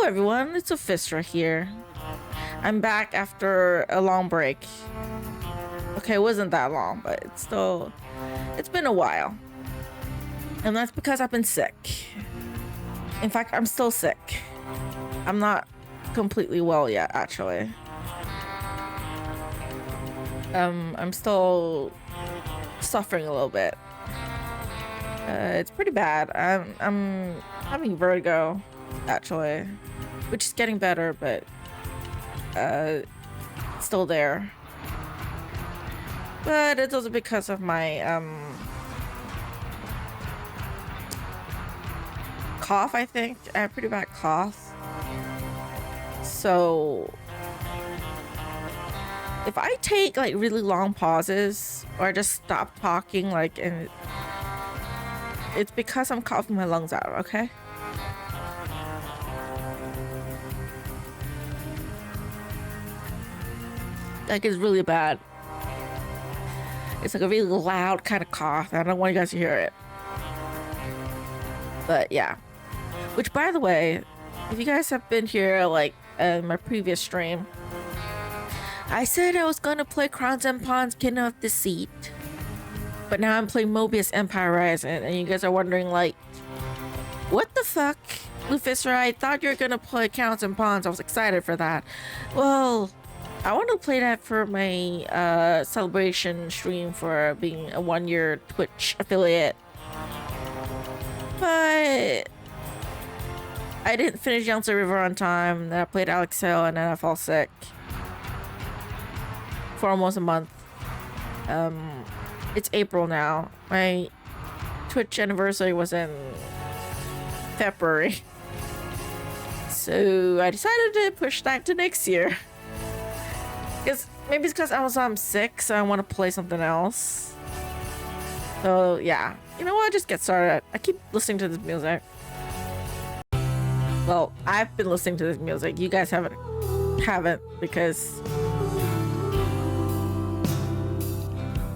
everyone, it's Luphisra here. I'm back after a long break. Okay, it wasn't that long, but it's been a while. And that's because I've been sick. In fact, I'm still sick. I'm not completely well yet, actually. I'm still suffering a little bit. It's pretty bad. I'm having vertigo, actually, which is getting better, but still there. But it's also because of my cough. I think I have pretty bad cough. So if I take like really long pauses or just stop talking, like, and it's because I'm coughing my lungs out, okay? Like, it's really bad. It's like a really loud kind of cough. I don't want you guys to hear it. But yeah. Which, by the way, if you guys have been here, like, my previous stream, I said I was gonna play Crowns and Pawns Kingdom of Deceit. But now I'm playing Moebius Empire Rising, and you guys are wondering, like, what the fuck? Luphisra, I thought you were gonna play Crowns and Pawns. I was excited for that. Well, I want to play that for my celebration stream for being a 1-year Twitch affiliate. But I didn't finish Youngster River on time. Then I played Alex Hill, and then I fell sick for almost a month. It's April now. My Twitch anniversary was in February. So I decided to push that to next year. Maybe it's because I was sick, so I want to play something else. So yeah, you know what? Just get started. I keep listening to this music. Well, I've been listening to this music. You guys haven't, because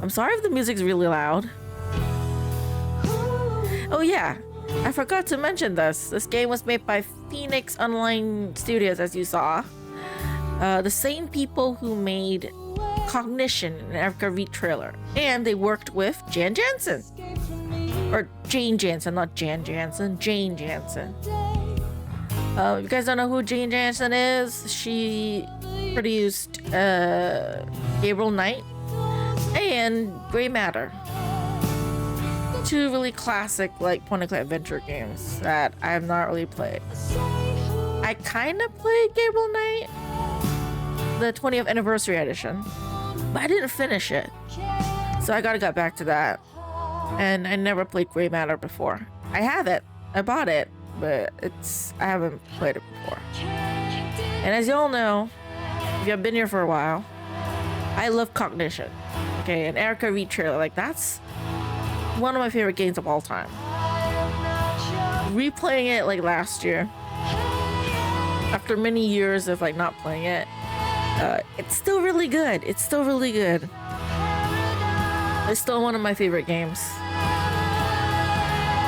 I'm sorry if the music's really loud. Oh yeah, I forgot to mention this. This game was made by Phoenix Online Studios, as you saw. The same people who made Cognition and Erica Reed trailer. And they worked with Jan Jansen. Or Jane Jansen, not Jan Jansen. Jane Jansen. You guys don't know who Jane Jansen is? She produced Gabriel Knight and Grey Matter. 2 really classic, like, point-and-click adventure games that I have not really played. I kind of played Gabriel Knight, the 20th anniversary edition, but I didn't finish it, so I gotta get back to that. And I never played Grey Matter before. I have it, I bought it, but I haven't played it before. And as you all know, if you've been here for a while, I love Cognition. Okay, and Erica Reed trailer, like, that's one of my favorite games of all time. Replaying it like last year, after many years of like not playing it, it's still really good. It's still really good. It's still one of my favorite games.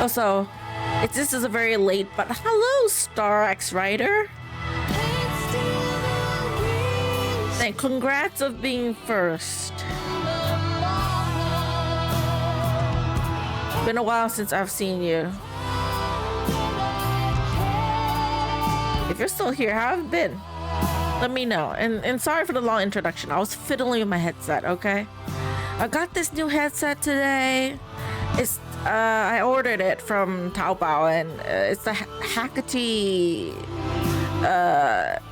Also, this is a very late, but hello, Star X Rider. And congrats of being first. Been a while since I've seen you. If you're still here, how have you been? Let me know. And sorry for the long introduction. I was fiddling with my headset, okay? I got this new headset today. I ordered it from Taobao, and it's the Hakati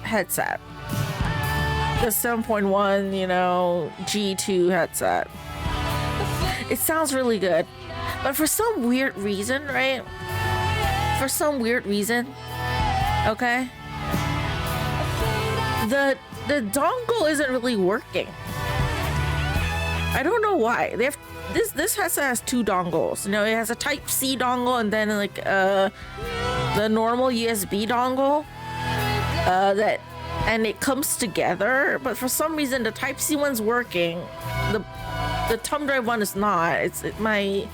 headset. The 7.1, G2 headset. It sounds really good. But for some weird reason, right? Okay? The dongle isn't really working. I don't know why. They have this headset has 2 dongles. It has a Type-C dongle and then like the normal USB dongle. And it comes together, but for some reason the Type-C one's working. The thumb drive one is not. My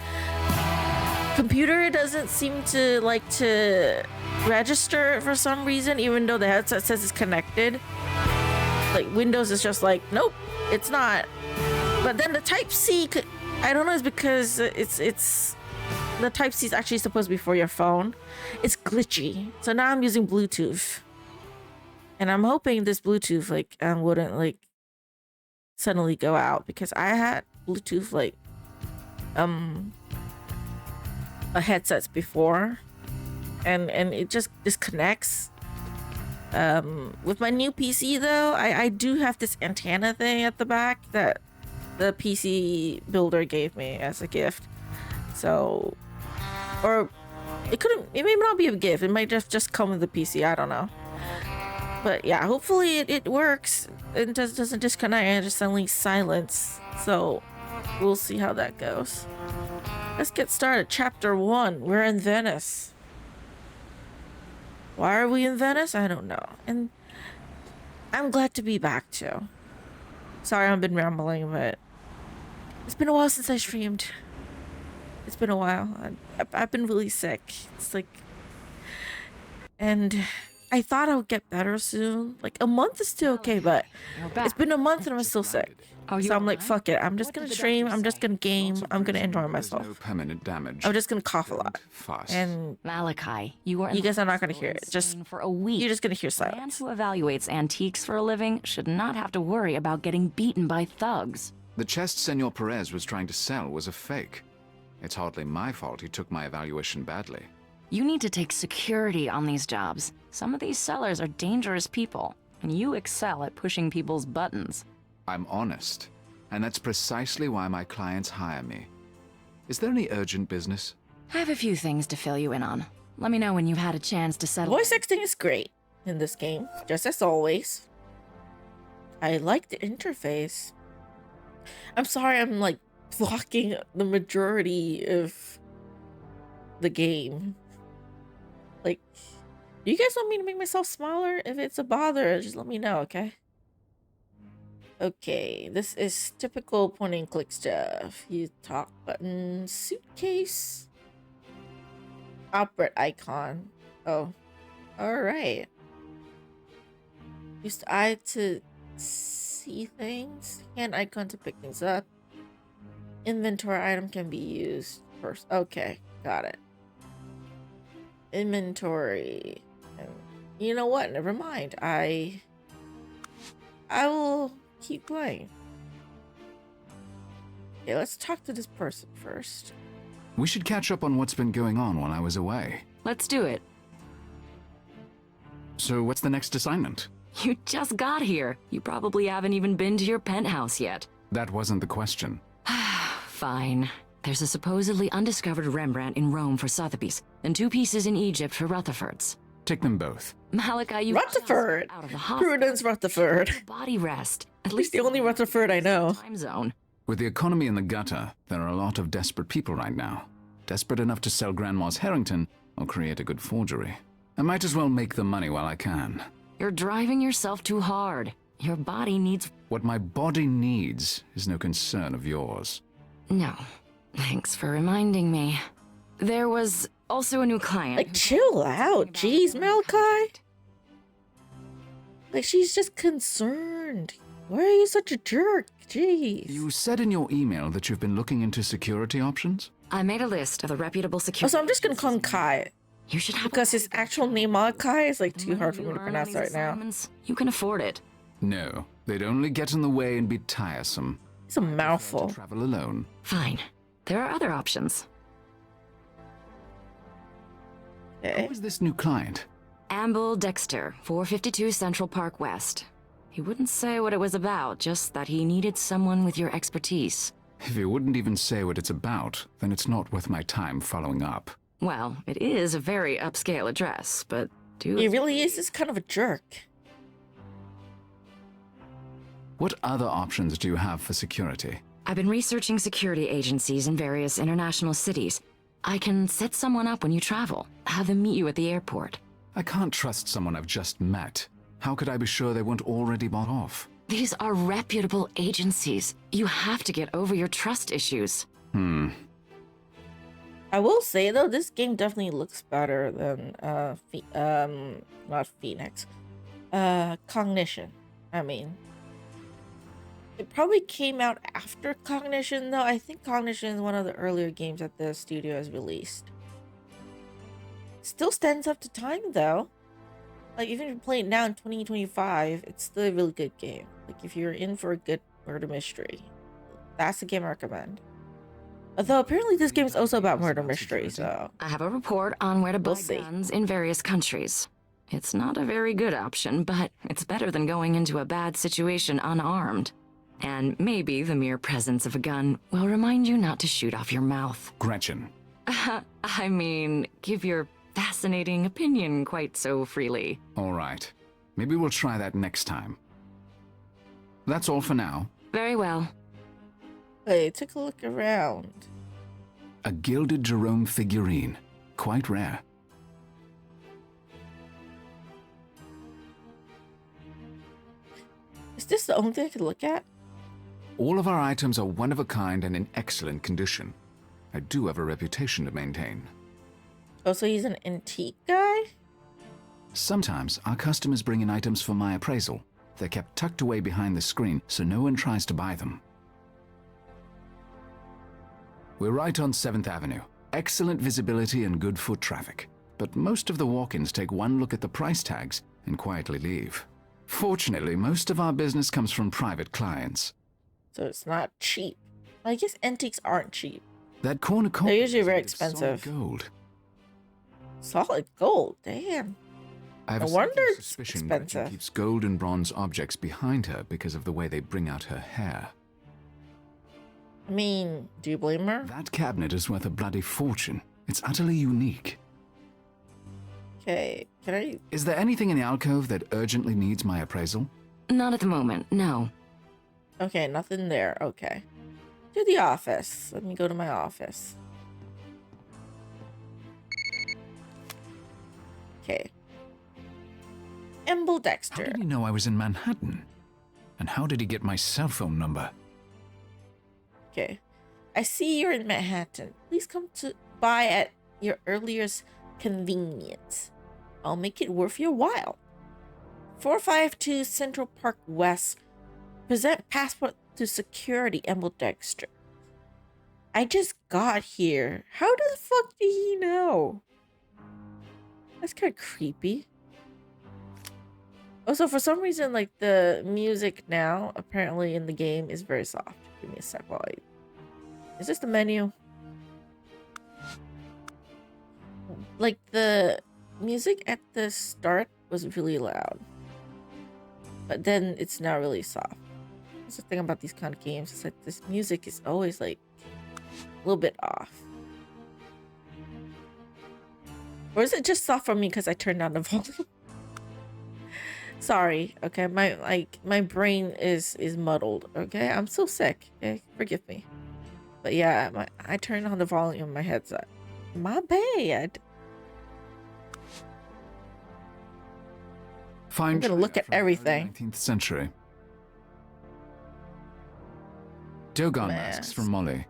computer doesn't seem to like to register for some reason, even though the headset says it's connected. Like Windows is just like, nope, it's not. But then the Type-C, I don't know, it's because it's the Type-C is actually supposed to be for your phone. It's glitchy. So now I'm using Bluetooth. And I'm hoping this Bluetooth like wouldn't like suddenly go out, because I had Bluetooth like headsets before and it just disconnects. With my new PC though, I do have this antenna thing at the back that the PC builder gave me as a gift. So, or it may not be a gift, it might just come with the PC, I don't know. But yeah, hopefully it works and doesn't disconnect and just suddenly silence. So we'll see how that goes. Let's get started. Chapter 1. We're in Venice. Why are we in Venice? I don't know. And I'm glad to be back too. Sorry I've been rambling, but it's been a while since I streamed. It's been a while. I've been really sick. It's like, and I thought I would get better soon. Like a month is still okay, but it's been a month and I'm still sick. So I'm like, fuck it. I'm just gonna stream. I'm just gonna game. I'm gonna enjoy myself. No permanent damage. I'm just gonna cough a lot. And Malachi, you guys are not gonna hear it. Just for a week. You're just gonna hear A man silence. who evaluates antiques for a living should not have to worry about getting beaten by thugs. The chest Senor Perez was trying to sell was a fake. It's hardly my fault he took my evaluation badly. You need to take security on these jobs. Some of these sellers are dangerous people, and you excel at pushing people's buttons. I'm honest, and that's precisely why my clients hire me. Is there any urgent business? I have a few things to fill you in on. Let me know when you've had a chance to settle. Voice acting is great in this game, just as always. I like the interface. I'm sorry I'm like blocking the majority of the game. Like, do you guys want me to make myself smaller? If it's a bother, just let me know, okay? Okay, this is typical point and click stuff. You talk button, suitcase, operate icon. Oh, all right. Use the eye to see things, hand icon to pick things up. Inventory item can be used first. Okay, got it. Inventory. And you know what? Never mind. I will keep playing. Okay, let's talk to this person first. We should catch up on what's been going on while I was away. Let's do it. So what's the next assignment? You just got here. You probably haven't even been to your penthouse yet. That wasn't the question. Fine. There's a supposedly undiscovered Rembrandt in Rome for Sotheby's, and 2 pieces in Egypt for Rutherford's. Take them both. Malachi, you Rutherford! out of the hospital. Prudence Rutherford. Body rest. At He's the only Rutherford I know. Time zone. With the economy in the gutter, there are a lot of desperate people right now. Desperate enough to sell Grandma's Harrington or create a good forgery. I might as well make the money while I can. You're driving yourself too hard. Your body needs... What my body needs is no concern of yours. No. Thanks for reminding me. There was also a new client. Like, chill out. Jeez, Malachi. Like, she's just concerned. Why are you such a jerk? Jeez. You said in your email that you've been looking into security options? I made a list of the reputable security... Also, I'm just gonna call him Kai. You should have... Because his actual name, Malachi, is like too hard for me to pronounce right now. You can afford it. No, they'd only get in the way and be tiresome. It's a mouthful. To travel alone. Fine. There are other options. Okay. Who is this new client? Amble Dexter, 452 Central Park West. He wouldn't say what it was about, just that he needed someone with your expertise. If he wouldn't even say what it's about, then it's not worth my time following up. Well, it is a very upscale address, but do... He really is just kind of a jerk. What other options do you have for security? I've been researching security agencies in various international cities. I can set someone up when you travel, have them meet you at the airport. I can't trust someone I've just met. How could I be sure they weren't already bought off? These are reputable agencies. You have to get over your trust issues. I will say though, this game definitely looks better than not Phoenix. Cognition. I mean, it probably came out after Cognition though. I think Cognition is one of the earlier games that the studio has released. Still stands up to time though. Like even if you play it now in 2025, it's still a really good game. Like if you're in for a good murder mystery, that's the game I recommend. Although apparently this game is also about murder mystery, so I have a report on where to buy We'll see. guns in various countries. It's not a very good option, but it's better than going into a bad situation unarmed. And maybe the mere presence of a gun will remind you not to shoot off your mouth. Gretchen. I mean, give your fascinating opinion quite so freely. All right. Maybe we'll try that next time. That's all for now. Very well. hey, take a look around. A gilded Jerome figurine. Quite rare. Is this the only thing I could look at? All of our items are one of a kind and in excellent condition. I do have a reputation to maintain. Oh, so he's an antique guy? Sometimes our customers bring in items for my appraisal. They're kept tucked away behind the screen so no one tries to buy them. We're right on 7th Avenue. Excellent visibility and good foot traffic. But most of the walk-ins take one look at the price tags and quietly leave. Fortunately, most of our business comes from private clients. So it's not cheap. I guess antiques aren't cheap. That corner They're usually very is solid expensive. gold. Solid gold, damn. I have No a wonder sneaking it's suspicion Gretchen expensive. keeps gold and bronze objects behind her because of the way they bring out her hair. I mean, do you blame her? That cabinet is worth a bloody fortune. It's utterly unique. Okay, can I? Is there anything in the alcove that urgently needs my appraisal? Not at the moment, no. Okay, nothing there. Okay. To the office. Let me go to my office. Okay. Amble How Dexter. did he know I was in Manhattan? And how did he get my cell phone number? Okay. I see you're in Manhattan. Please come to by at your earliest convenience. I'll make it worth your while. 452 Central Park West. Present passport to security, Amble Dexter. I just got here. How the fuck did he know? That's kind of creepy. Also, for some reason, like the music now, apparently in the game, is very soft. Give me a sec while I... Is this the menu? Like the music at the start was really loud. But then it's now really soft. That's the thing about these kind of games. It's like this music is always like a little bit off. Or is it just soft for me because I turned down the volume? Sorry, okay, my brain is muddled, okay? I'm so sick, okay? Forgive me. But yeah, I turned on the volume on my headset. My bad. Fine. I'm gonna look at from the early everything. 19th century. Dogon masks from Molly.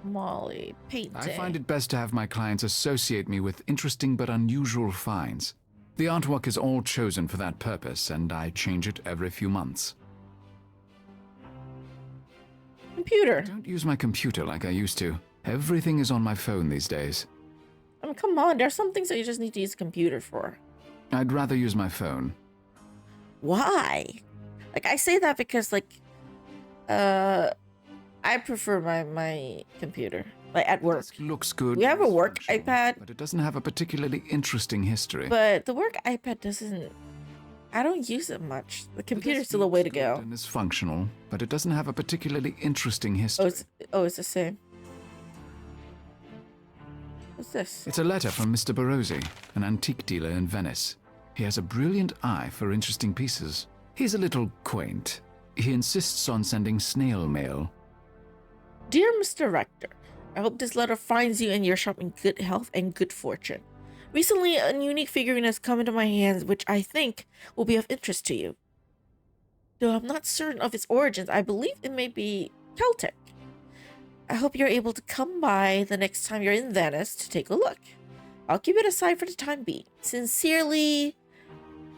Molly, painting. I find it best to have my clients associate me with interesting but unusual finds. The artwork is all chosen for that purpose, and I change it every few months. Computer. I don't use my computer like I used to. Everything is on my phone these days. I mean, come on, there are some things that you just need to use a computer for. I'd rather use my phone. Why? Like, I say that because, like, I prefer my computer, like at work. It looks good. We have a it's work functional, iPad. but it doesn't have a particularly interesting history. But the work iPad doesn't... I don't use it much. The computer's still a way to go. And it's functional, but it doesn't have a particularly interesting history. It's the same. What's this? It's a letter from Mr. Barozzi, an antique dealer in Venice. He has a brilliant eye for interesting pieces. He's a little quaint. He insists on sending snail mail. Dear Mr. Rector, I hope this letter finds you and your shop in good health and good fortune. Recently, a unique figurine has come into my hands which I think will be of interest to you. Though I'm not certain of its origins, I believe it may be Celtic. I hope you're able to come by the next time you're in Venice to take a look. I'll keep it aside for the time being. Sincerely,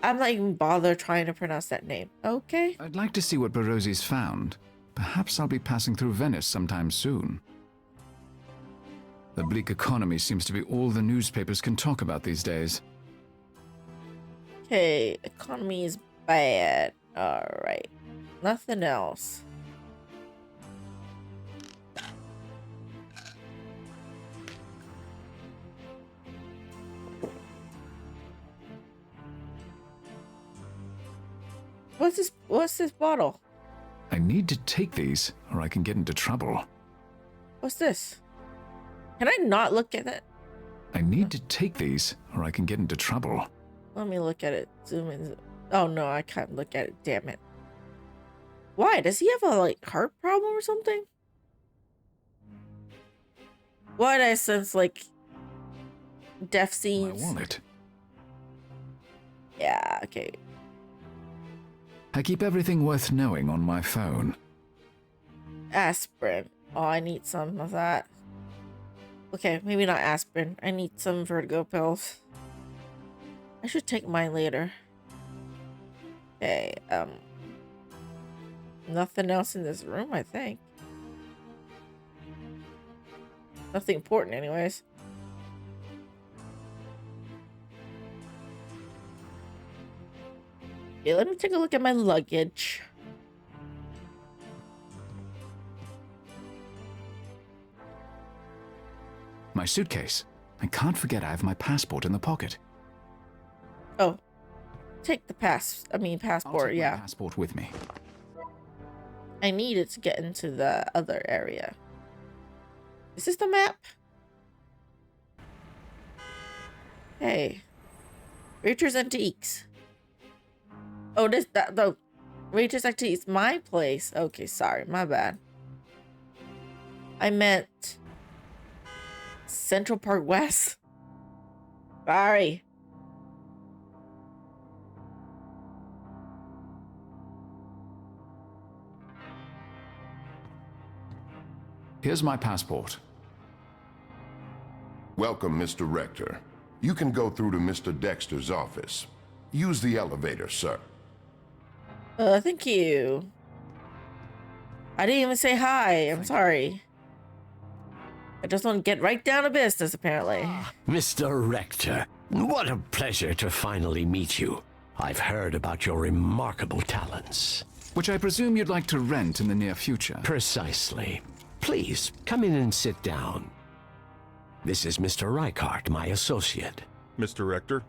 I'm not even bother trying to pronounce that name, okay? I'd like to see what Barosi's found. Perhaps I'll be passing through Venice sometime soon. The bleak economy seems to be all the newspapers can talk about these days. Okay, economy is bad. Alright. Nothing else. What's this bottle? I need to take these, or I can get into trouble. What's this? Can I not look at it? I need to take these, or I can get into trouble. Let me look at it. Zoom in. Oh no, I can't look at it. Damn it. Why? Does he have a like heart problem or something? Why did I sense like death scenes? My wallet. Yeah, okay. I keep everything worth knowing on my phone. Aspirin. Oh, I need some of that. Okay, maybe not aspirin. I need some vertigo pills. I should take mine later. Okay, nothing else in this room, I think. Nothing important anyways. Okay, let me take a look at my luggage. My suitcase. I can't forget I have my passport in the pocket. Oh, take the I'll passport, take yeah. my passport with me. I need it to get into the other area. Is this the map? Hey. Reacher's Antiques. Oh, the Reacher's Antiques, my place. Okay, sorry, my bad. I meant Central Park West. Sorry. Here's my passport. Welcome, Mr. Rector. You can go through to Mr. Dexter's office. Use the elevator, sir. Thank you. I didn't even say hi. I'm sorry. I just want to get right down to business, apparently. Mr. Rector, what a pleasure to finally meet you. I've heard about your remarkable talents. Which I presume you'd like to rent in the near future. Precisely. Please, come in and sit down. This is Mr. Reichart, my associate. Mr. Rector?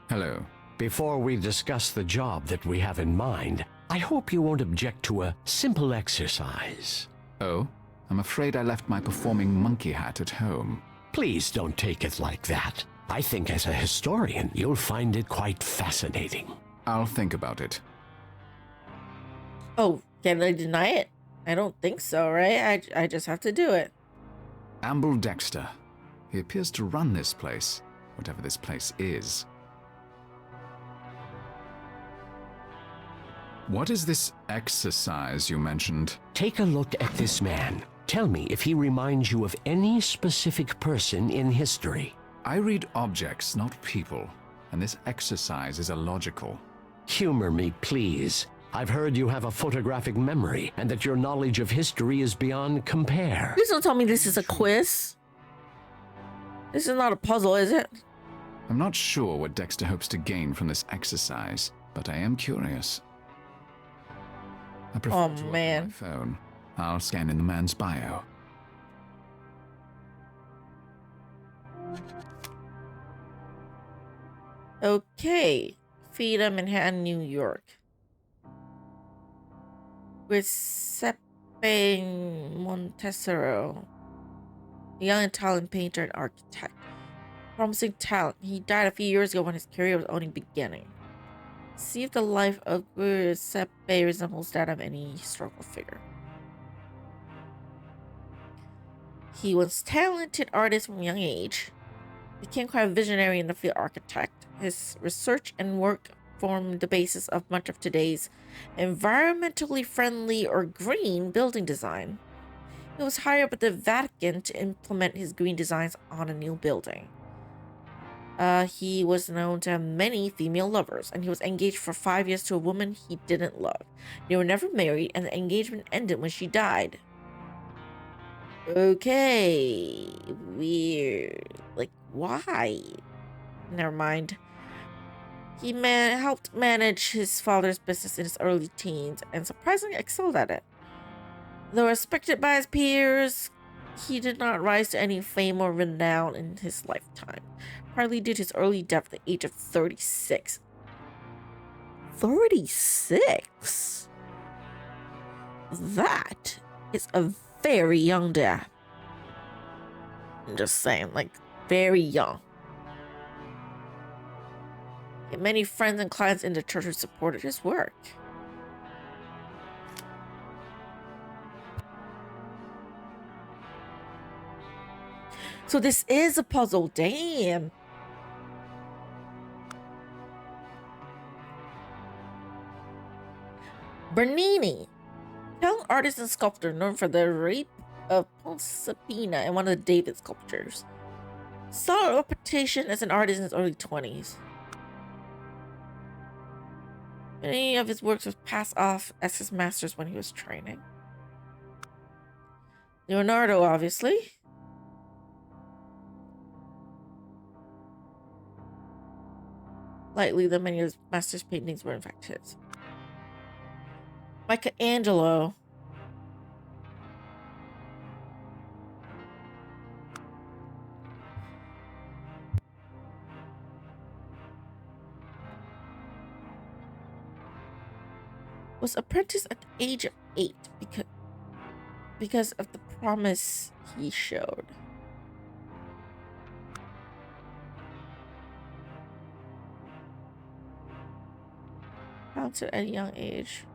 Hello. Before we discuss the job that we have in mind, I hope you won't object to a simple exercise. Oh? I'm afraid I left my performing monkey hat at home. Please don't take it like that. I think as a historian, you'll find it quite fascinating. I'll think about it. Oh, can I deny it? I don't think so, right? I just have to do it. Amble Dexter. He appears to run this place, whatever this place is. What is this exercise you mentioned? Take a look at this man. Tell me if he reminds you of any specific person in history. I read objects, not people, and this exercise is illogical. Humor me, please. I've heard you have a photographic memory and that your knowledge of history is beyond compare. Please don't tell me this is a quiz. This is not a puzzle, is it? I'm not sure what Dexter hopes to gain from this exercise, but I am curious. I prefer to work on my phone. I'll scan in the man's bio. Okay. FITA, Manhattan, New York. Giuseppe Montesero, a young Italian painter and architect. Promising talent. He died a few years ago when his career was only beginning. See if the life of Giuseppe resembles that of any historical figure. He was a talented artist from a young age. Became quite a visionary in the field of architect. His research and work formed the basis of much of today's environmentally friendly or green building design. He was hired up at the Vatican to implement his green designs on a new building. He was known to have many female lovers, and he was engaged for 5 years to a woman he didn't love. They were never married, and the engagement ended when she died. Okay, weird. Like, why? Never mind. He helped manage his father's business in his early teens and surprisingly excelled at it. Though respected by his peers, he did not rise to any fame or renown in his lifetime, partly due to his early death at the age of 36. 36? That is a very young death. I'm just saying, like, very young. He had many friends and clients in the church who supported his work. So this is a puzzle, damn. Bernini, Italian artist and sculptor known for the rape of Proserpina and one of the David sculptures. Solid reputation as an artist in his early 20s. Many of his works was passed off as his masters when he was training. Leonardo, obviously. Likely that many of his master's paintings were in fact his. Michelangelo. Was apprenticed at the age of 8 because of the promise he showed. Talented at a young age.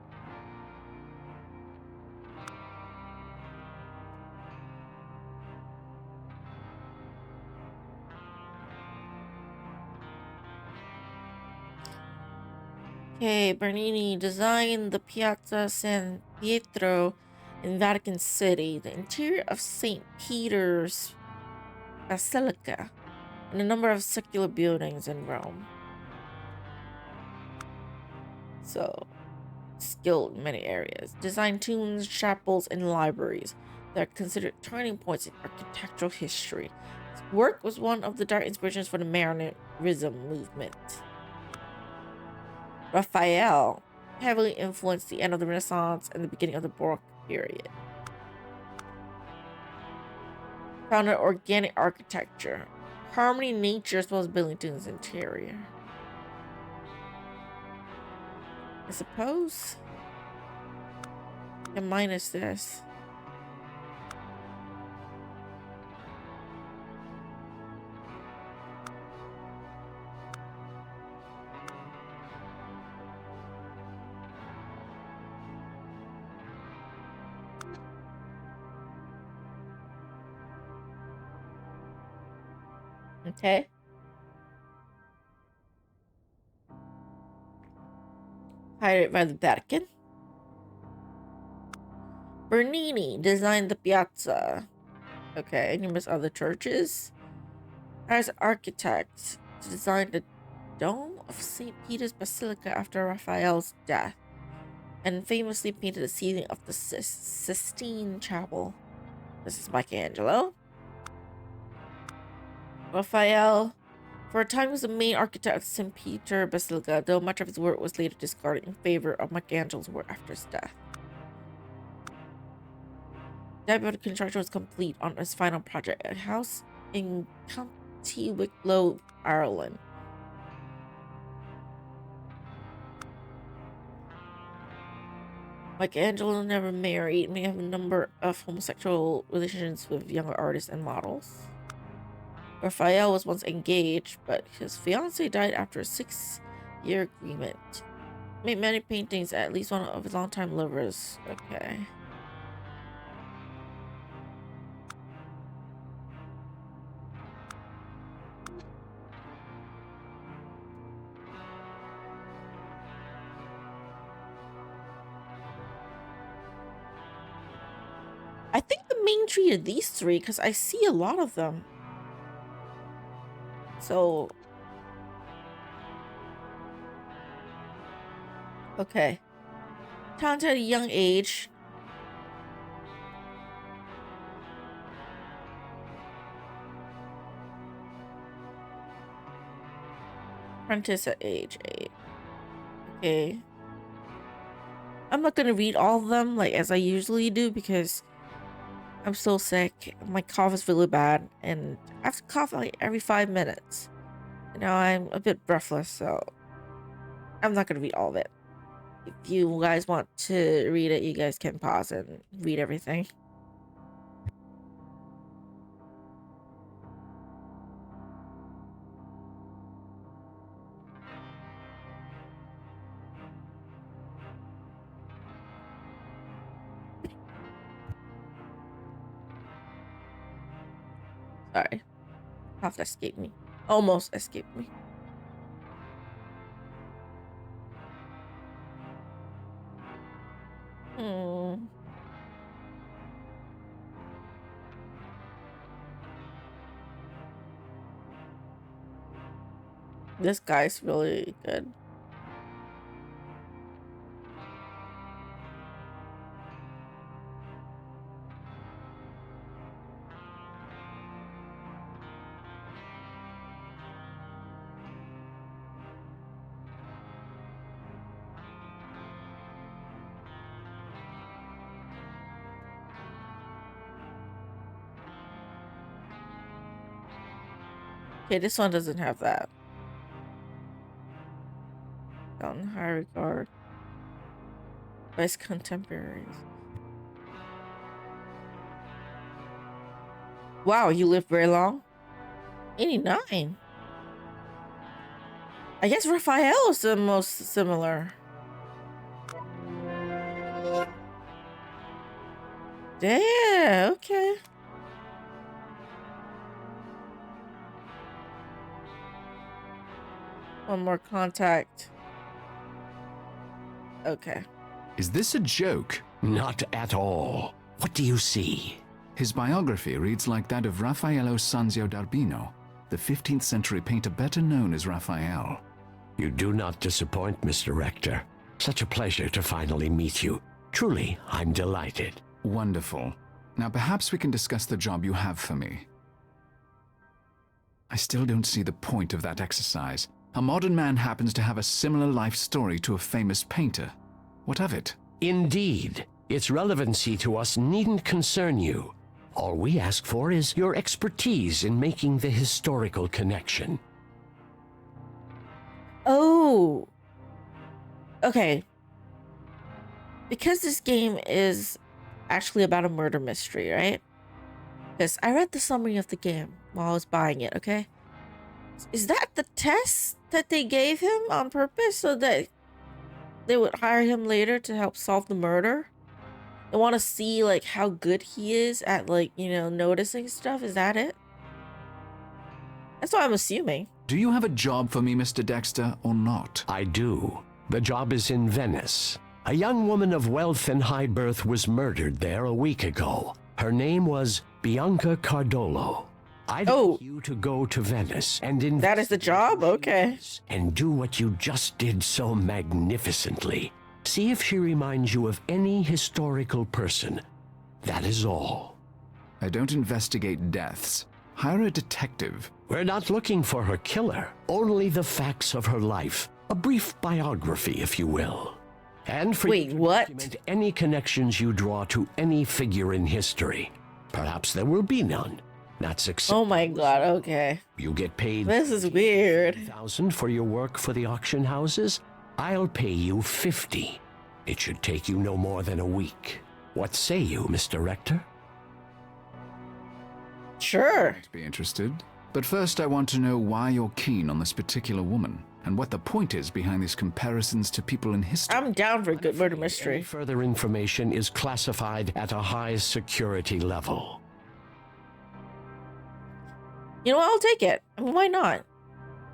Okay, Bernini designed the Piazza San Pietro in Vatican City, the interior of St. Peter's Basilica, and a number of secular buildings in Rome. So, skilled in many areas. Designed tombs, chapels, and libraries that are considered turning points in architectural history. His work was one of the direct inspirations for the Manierism movement. Raphael heavily influenced the end of the Renaissance and the beginning of the Baroque period. Founded organic architecture, harmony in nature as well as building to its interior. I suppose. And minus this. Okay. Hired by the Vatican. Bernini designed the piazza. Okay, numerous other churches. As architect, designed the dome of St. Peter's Basilica after Raphael's death, and famously painted the ceiling of the Sistine Chapel. This is Michelangelo. Raphael, for a time, was the main architect of St. Peter Basilica, though much of his work was later discarded in favor of Michelangelo's work after his death. The construction was complete on his final project, a house in County Wicklow, Ireland. Michelangelo never married, may have a number of homosexual relations with younger artists and models. Raphael was once engaged, but his fiancée died after a 6-year agreement. Made many paintings, at least one of his longtime lovers. Okay. I think the main tree are these three? Because I see a lot of them. So... Okay. Talented at a young age. Apprentice at age 8. Okay. I'm not gonna read all of them like as I usually do because I'm so sick. My cough is really bad and I have to cough like every 5 minutes. You know, I'm a bit breathless, so I'm not gonna read all of it. If you guys want to read it, you guys can pause and read everything. Sorry. Cough escaped me. Almost escaped me. This guy's really good. Okay, this one doesn't have that. On high regard by his contemporaries. Wow, you lived very long. 89. I guess Raphael is the most similar. Damn, okay. One more contact. Okay. Is this a joke? Not at all. What do you see? His biography reads like that of Raffaello Sanzio d'Urbino, the 15th century painter better known as Raphael. You do not disappoint, Mr. Rector. Such a pleasure to finally meet you. Truly, I'm delighted. Wonderful. Now perhaps we can discuss the job you have for me. I still don't see the point of that exercise. A modern man happens to have a similar life story to a famous painter. What of it? Indeed. Its relevancy to us needn't concern you. All we ask for is your expertise in making the historical connection. Oh. Okay. Because this game is actually about a murder mystery, right? Because I read the summary of the game while I was buying it, okay? Is that the test that they gave him on purpose so that they would hire him later to help solve the murder? They want to see like how good he is at like, you know, noticing stuff. Is that it? That's what I'm assuming. Do you have a job for me, Mr. Dexter, or not? I do. The job is in Venice. A young woman of wealth and high birth was murdered there a week ago. Her name was Bianca Cardolo. I'd like you to go to Venice and that is the job? Okay. And do what you just did so magnificently. See if she reminds you of any historical person. That is all. I don't investigate deaths. Hire a detective. We're not looking for her killer, only the facts of her life. A brief biography, if you will. And for you to document any connections you draw to any figure in history. Perhaps there will be none. Not successful. Oh my god, okay. You get paid. This is weird. $1,000 for your work for the auction houses. I'll pay you 50. It should take you no more than a week. What say you, Mr. Rector? Sure. I'd be interested. But first I want to know why you're keen on this particular woman, and what the point is behind these comparisons to people in history. I'm down for a good murder mystery. Further information is classified at a high security level. You know what? I'll take it. I mean, why not?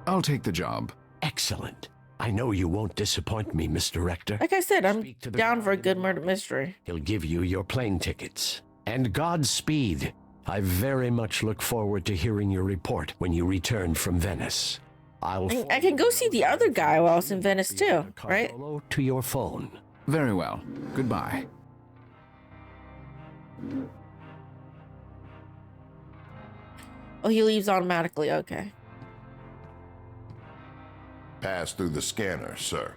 I'll take the job. Excellent. I know you won't disappoint me, Mr. Rector. Like I said, I'm down for a good murder mystery. He'll give you your plane tickets And Godspeed. I very much look forward to hearing your report when you return from Venice. I can go see the other guy while I was in Venice too, right? To your phone. Very well. Goodbye. Oh, he leaves automatically. Okay. Pass through the scanner, sir.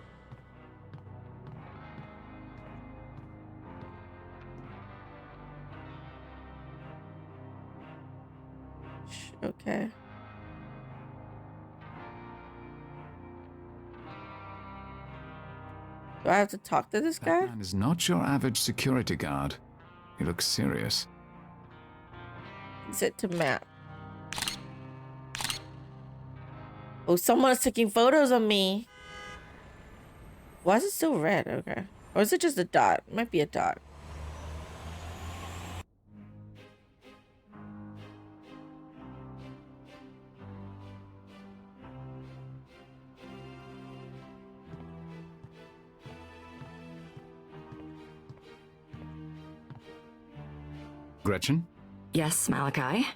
Okay. Do I have to talk to this guy? That man is not your average security guard. He looks serious. Exit to map. Oh, someone's taking photos of me. Why is it still red? Okay. Or is it just a dot? It might be a dot. Gretchen? Yes, Malachi?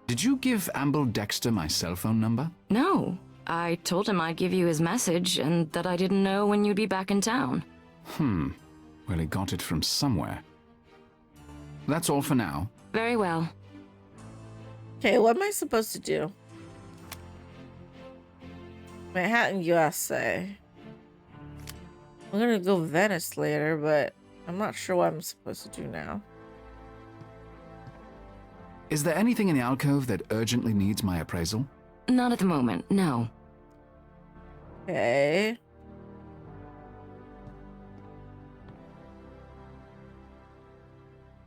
Did you give Amble Dexter my cell phone number? No. I told him I'd give you his message and that I didn't know when you'd be back in town. Well, he got it from somewhere. That's all for now. Very well. Okay, what am I supposed to do? Manhattan, USA. I'm gonna go Venice later, but I'm not sure what I'm supposed to do now. Is there anything in the alcove that urgently needs my appraisal? Not at the moment, no. Okay.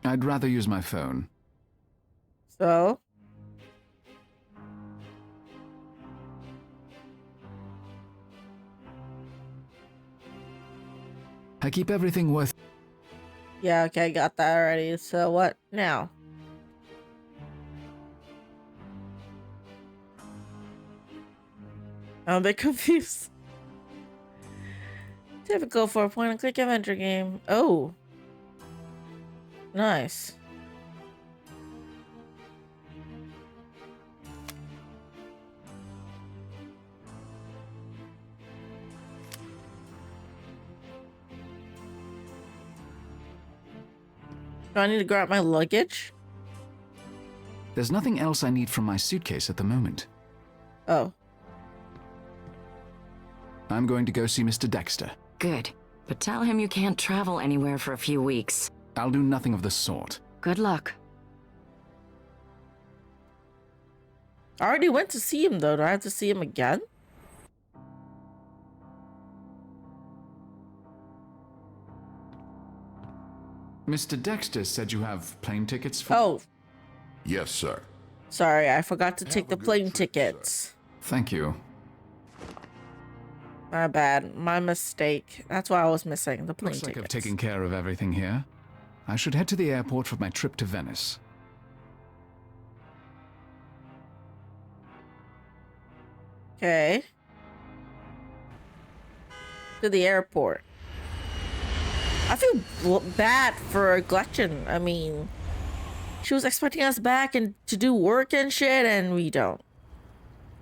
I'd rather use my phone. So? I keep everything worth... Yeah, okay, I got that already. So what now? I'm a bit confused. Typical for a point-and-click adventure game. Oh. Nice. Do I need to grab my luggage? There's nothing else I need from my suitcase at the moment. Oh. I'm going to go see Mr. Dexter. Good. But tell him you can't travel anywhere for a few weeks. I'll do nothing of the sort. Good luck. I already went to see him, though. Do I have to see him again? Mr. Dexter said you have plane tickets for... Oh, Yes, sir. sorry. I forgot to take the plane tickets. Thank you. My bad. My mistake. That's why I was missing the plane Looks like tickets. I've taken care of everything here. I should head to the airport for my trip to Venice. Okay. To the airport. I feel bad for Gretchen. I mean, she was expecting us back and to do work and shit, and we don't.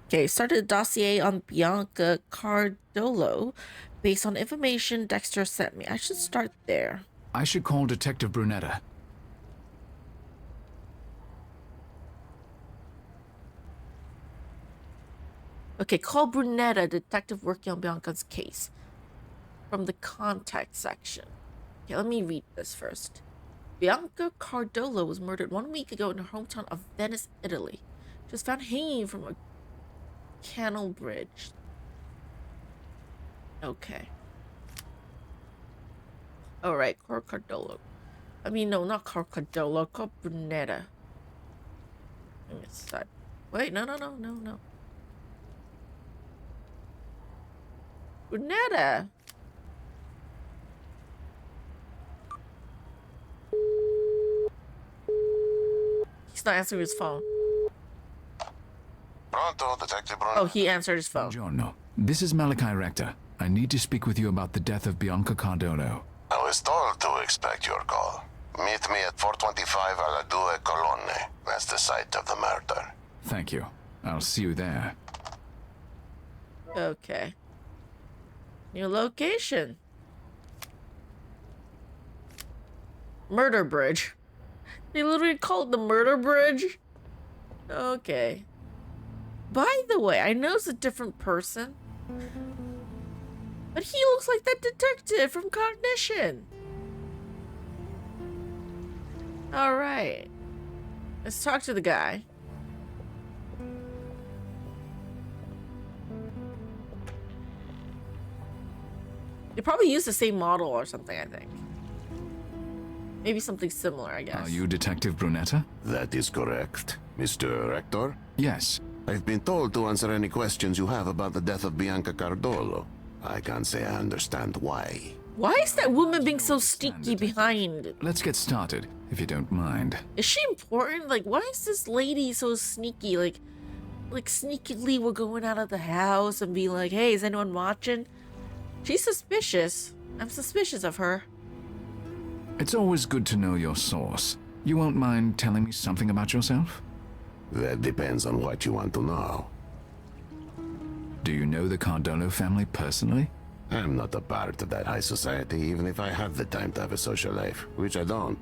Okay, started a dossier on Bianca Cardolo based on information Dexter sent me. I should start there. I should call Detective Brunetta. Okay, call Brunetta, detective working on Bianca's case. From the contact section. Okay, let me read this first. Bianca Cardolo was murdered 1 week ago in her hometown of Venice, Italy. She was found hanging from a canal bridge. Okay. Alright, call Cardolo. I mean, no, not call Cardolo. Call Brunetta. Let me start. Wait, no. Brunetta! He's not answering his phone. Pronto, Detective Brunetta. Oh, he answered his phone. Buongiorno. This is Malachi Rector. I need to speak with you about the death of Bianca Cardolo. I was told to expect your call. Meet me at 425 Aladue Colonne. That's the site of the murder. Thank you. I'll see you there. Okay. New location. Murder Bridge. They literally called it the Murder Bridge? Okay. By the way, I know it's a different person, but he looks like that detective from Cognition. Alright. Let's talk to the guy. They probably use the same model or something, I think. Maybe something similar, I guess. Are you Detective Brunetta? That is correct. Mr. Rector? Yes. I've been told to answer any questions you have about the death of Bianca Cardolo. I can't say I understand why. Why is that woman being so sneaky behind? Let's get started, if you don't mind. Is she important? Like, why is this lady so sneaky? Like sneakily we're going out of the house and be like, hey, is anyone watching? She's suspicious. I'm suspicious of her. It's always good to know your source. You won't mind telling me something about yourself? That depends on what you want to know. Do you know the Cardolo family personally? I'm not a part of that high society, even if I have the time to have a social life, which I don't.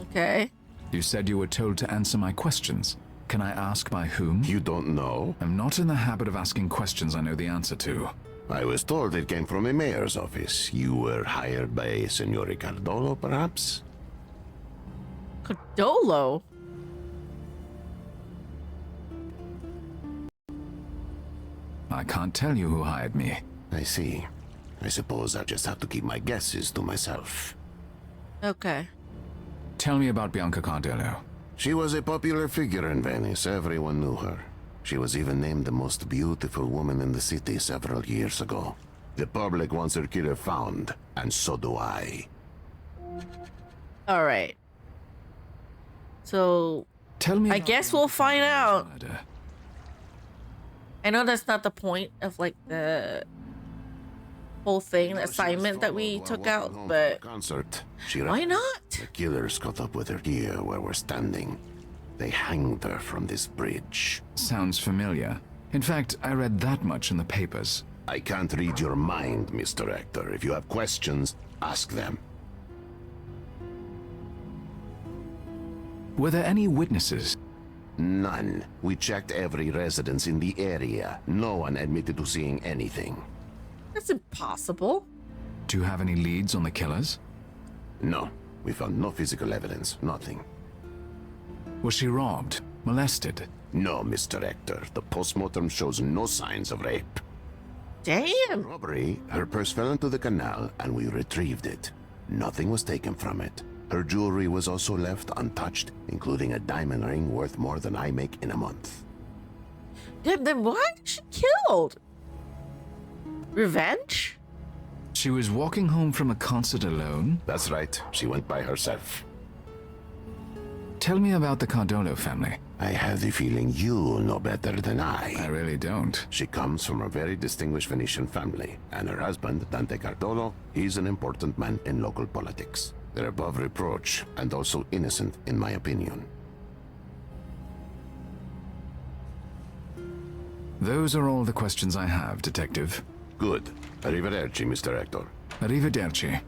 Okay. You said you were told to answer my questions. Can I ask by whom? You don't know? I'm not in the habit of asking questions I know the answer to. I was told it came from a mayor's office. You were hired by Signore Cardolo, perhaps? Cardolo? I can't tell you who hired me. I see. I suppose I'll just have to keep my guesses to myself. Okay. Tell me about Bianca Cardolo. She was a popular figure in Venice. Everyone knew her. She was even named the most beautiful woman in the city several years ago. The public wants her killer found, and so do I. Alright. So, Tell me. I guess we'll find out. Murder. I know that's not the point of, like, the whole thing, the assignment that we took out, but Concert. why not? The killers caught up with her here where we're standing. They hanged her from this bridge. Sounds familiar. In fact, I read that much in the papers. I can't read your mind, Mr. Rector. If you have questions, ask them. Were there any witnesses? None. We checked every residence in the area. No one admitted to seeing anything. That's impossible. Do you have any leads on the killers? No. We found no physical evidence. Nothing. Was she robbed? Molested? No, Mr. Rector. The postmortem shows no signs of rape. Damn. Robbery, her purse fell into the canal and we retrieved it. Nothing was taken from it. Her jewelry was also left untouched, including a diamond ring worth more than I make in a month. Damn, then why was she killed? Revenge? She was walking home from a concert alone? That's right. She went by herself. Tell me about the Cardolo family. I have the feeling you know better than I I. really don't. She comes from a very distinguished Venetian family, and her husband, Dante Cardolo, is an important man in local politics. They're above reproach, and also innocent, in my opinion. Those are all the questions I have, Detective. Good. Arrivederci, Mr. Rector. Arrivederci.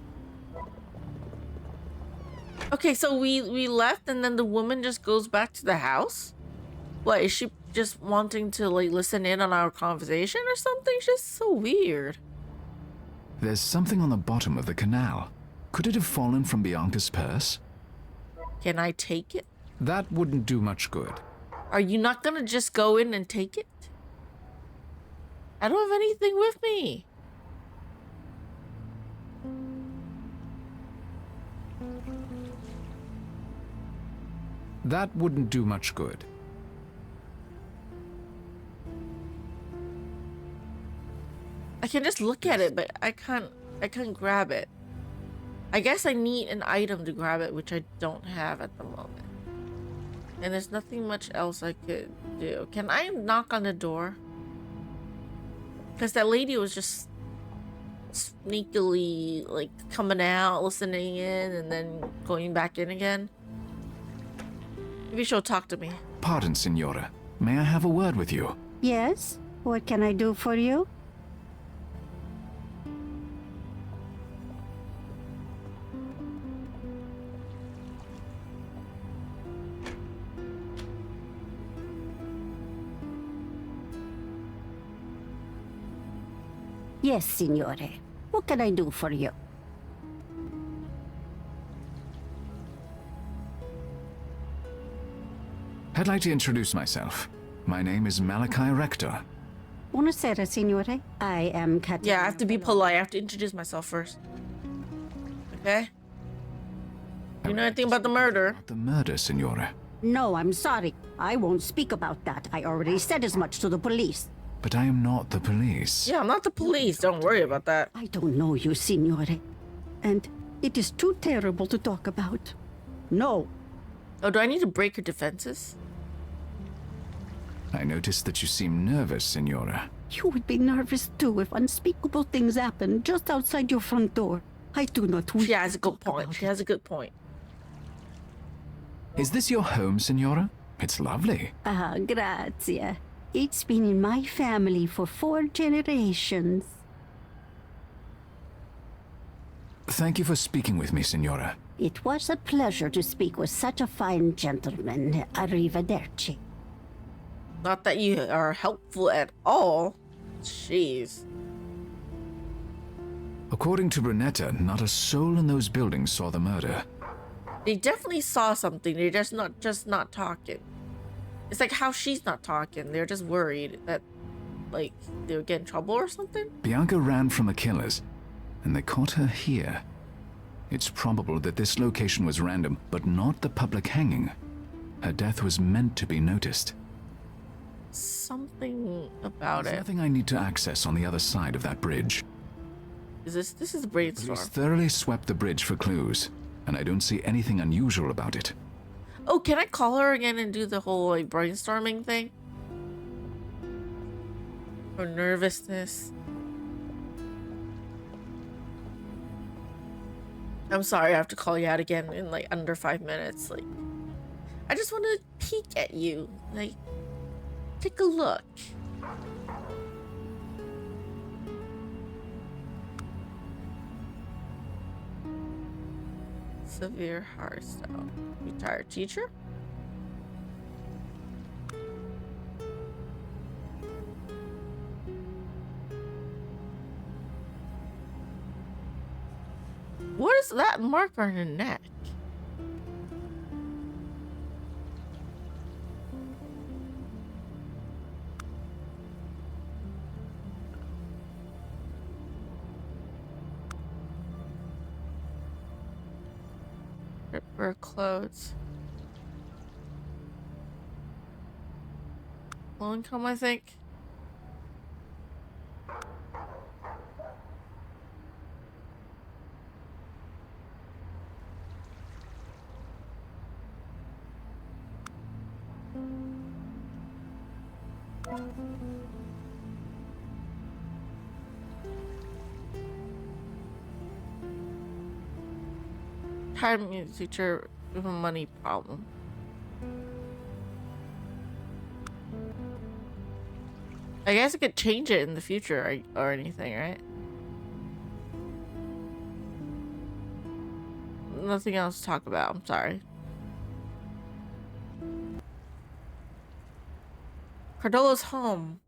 Okay, so we left and then the woman just goes back to the house? What, is she just wanting to, like, listen in on our conversation or something? It's just so weird. There's something on the bottom of the canal. Could it have fallen from Bianca's purse? Can I take it? That wouldn't do much good. Are you not gonna just go in and take it? I don't have anything with me. That wouldn't do much good. I can just look at it, but I can't grab it. I guess I need an item to grab it, which I don't have at the moment. And there's nothing much else I could do. Can I knock on the door? Because that lady was just sneakily, like, coming out, listening in, and then going back in again. Maybe she'll talk to me. Pardon, Signora. May I have a word with you? Yes? What can I do for you? Yes, Signore. What can I do for you? I'd like to introduce myself. My name is Malachi Rector. Buonasera, Signore. I am Kat. Yeah, I have to be polite. I have to introduce myself first. Okay? You know anything about the murder? The murder, Signora. No, I'm sorry. I won't speak about that. I already said as much to the police. But I am not the police. Yeah, I'm not the police. Don't worry about that. I don't know you, Signore. And it is too terrible to talk about. No. Oh, do I need to break your defenses? I noticed that you seem nervous, Signora. You would be nervous too if unspeakable things happen just outside your front door. I do not wish. She has a good point. She has a good point. Is this your home, Signora? It's lovely. Ah, grazie. It's been in my family for 4 generations. Thank you for speaking with me, Signora. It was a pleasure to speak with such a fine gentleman. Arrivederci. Not that you are helpful at all. Jeez. According to Brunetta, not a soul in those buildings saw the murder. They definitely saw something. They're just not talking. It's like how she's not talking. They're just worried that, like, they would get in trouble or something. Bianca ran from the killers, and they caught her here. It's probable that this location was random, but not the public hanging. Her death was meant to be noticed. Something about There's it. nothing I need to access on the other side of that bridge. Is this is a brainstorm. Police thoroughly swept the bridge for clues, and I don't see anything unusual about it. Oh, can I call her again and do the whole like brainstorming thing? Or nervousness? I'm sorry, I have to call you out again in like under 5 minutes. Like, I just want to peek at you. Like, take a look. Severe heart stone. Retired teacher? What is that mark on your neck? Her clothes. Low income, I think. Hired music teacher with a money problem. I guess I could change it in the future or anything, right? Nothing else to talk about. I'm sorry. Cardolo's home.